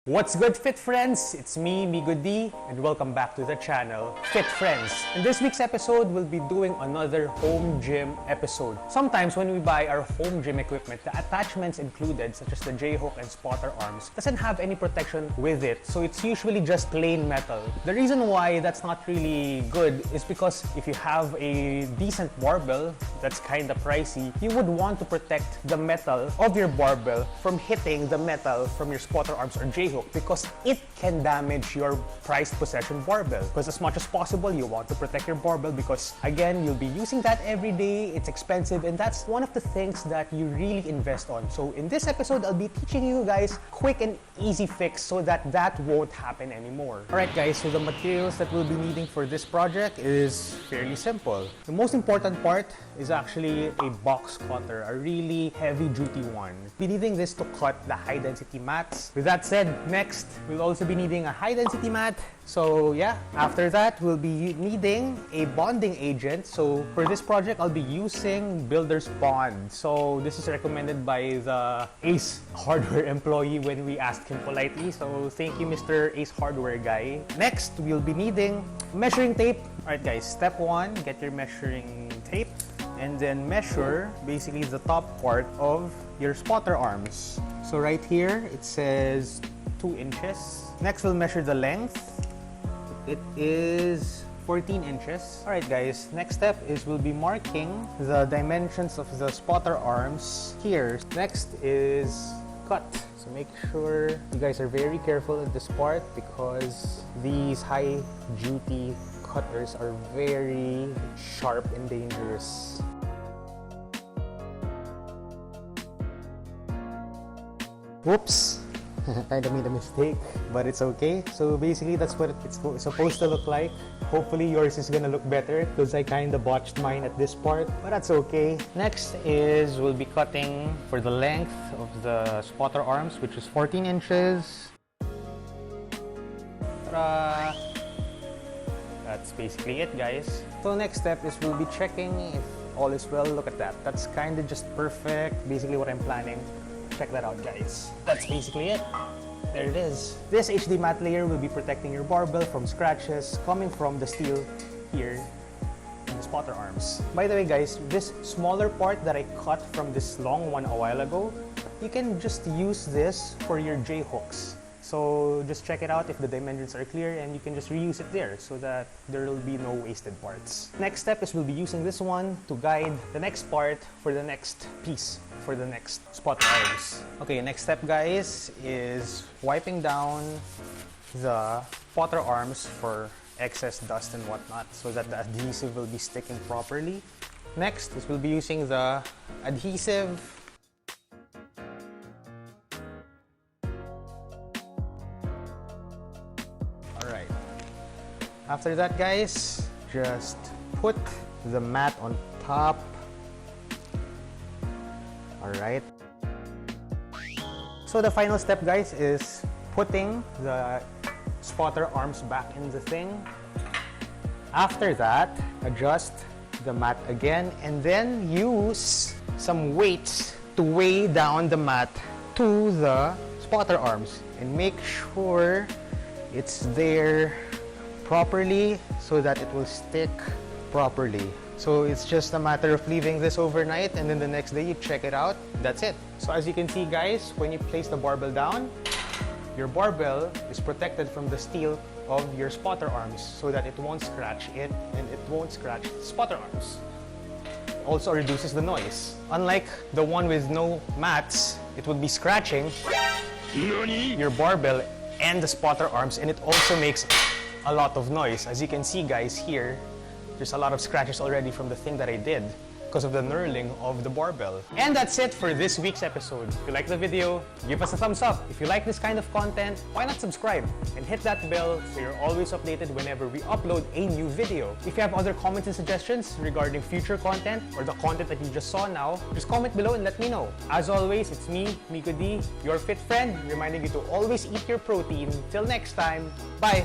What's good, Fit Friends? It's me, Migo D, and welcome back to the channel, Fit Friends. In this week's episode, we'll be doing another home gym episode. Sometimes when we buy our home gym equipment, the attachments included, such as the J-hook and spotter arms, doesn't have any protection with it, so it's usually just plain metal. The reason why that's not really good is because if you have a decent barbell that's kinda pricey, you would want to protect the metal of your barbell from hitting the metal from your spotter arms or J-hook, because it can damage your prized possession barbell. Because as much as possible, you want to protect your barbell because, again, you'll be using that every day, it's expensive, and that's one of the things that you really invest on. So in this episode, I'll be teaching you guys quick and easy fix so that that won't happen anymore. Alright guys, so the materials that we'll be needing for this project is fairly simple. The most important part is actually a box cutter, a really heavy-duty one. We'll be needing this to cut the high-density mats. With that said, next, we'll also be needing a high-density mat. So yeah, after that, we'll be needing a bonding agent. So for this project, I'll be using Builder's Bond. So this is recommended by the Ace Hardware employee when we asked him politely. So thank you, Mr. Ace Hardware guy. Next, we'll be needing measuring tape. Alright guys, step 1, get your measuring tape and then measure basically the top part of your spotter arms. So right here, it says 2 inches. Next, we'll measure the length. It is 14 inches. Alright guys, next step is we'll be marking the dimensions of the spotter arms here. Next is cut. So make sure you guys are very careful at this part because these high-duty cutters are very sharp and dangerous. Whoops! Kind of made a mistake, but it's okay. So basically, that's what it's supposed to look like. Hopefully, yours is gonna look better because I kind of botched mine at this part, but that's okay. Next is we'll be cutting for the length of the spotter arms, which is 14 inches. Ta-da! That's basically it, guys. So next step is we'll be checking if all is well. Look at that. That's kind of just perfect. Basically what I'm planning. Check that out, guys. That's basically it. There it is. This HD mat layer will be protecting your barbell from scratches coming from the steel here in the spotter arms. By the way, guys, this smaller part that I cut from this long one a while ago, you can just use this for your J-hooks. So just check it out if the dimensions are clear and you can just reuse it there so that there will be no wasted parts. Next step is we'll be using this one to guide the next part for the next piece, for the next spotter arms. Okay, next step guys is wiping down the spotter arms for excess dust and whatnot so that the adhesive will be sticking properly. Next is we'll be using the adhesive. Alright. After that guys, just put the mat on top. Alright. So the final step guys is putting the spotter arms back in the thing. After that, adjust the mat again and then use some weights to weigh down the mat to the spotter arms and make sure it's there properly so that it will stick properly. So it's just a matter of leaving this overnight and then the next day you check it out. That's it. So as you can see guys, when you place the barbell down, your barbell is protected from the steel of your spotter arms so that it won't scratch it and it won't scratch the spotter arms. It also reduces the noise. Unlike the one with no mats, it would be scratching your barbell and the spotter arms, and it also makes a lot of noise. As you can see guys here, there's a lot of scratches already from the thing that I did because of the knurling of the barbell. And that's it for this week's episode. If you like the video, give us a thumbs up. If you like this kind of content, why not subscribe and hit that bell so you're always updated whenever we upload a new video. If you have other comments and suggestions regarding future content or the content that you just saw now, just comment below and let me know. As always, it's me, Migo D, your fit friend, reminding you to always eat your protein. Till next time, bye!